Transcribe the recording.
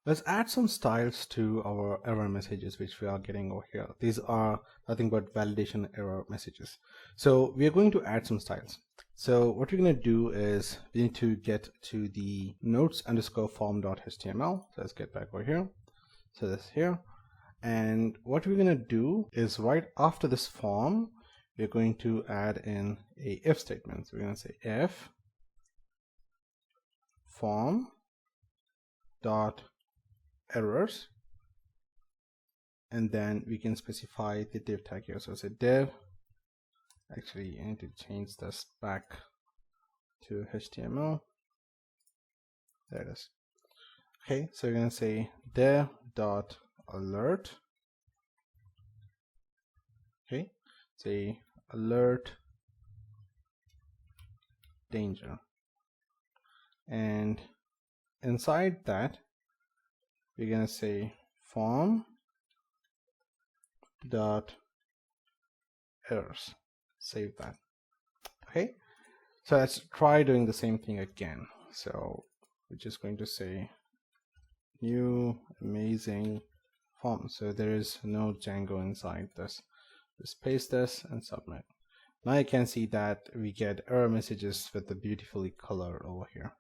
Let's add some styles to our error messages which we are getting over here. These are nothing but validation error messages. So we are going to add some styles. So what we're going to do is we need to get to the notes_form.html. So let's get back over here. So this here. And what we're going to do is right after this form, we're going to add in a if statement. So we're going to say if form dot errors, and then we can specify the div tag here. So say div, actually I need to change this back to HTML. There it is. Okay, so we're going to say div dot alert. Okay, say alert danger, and inside that we're going to say form dot errors. Save that. Okay, so let's try doing the same thing again. So we're just going to say new amazing form. So there is no Django inside this. Just paste this and submit. Now you can see that we get error messages with the beautifully colored over here.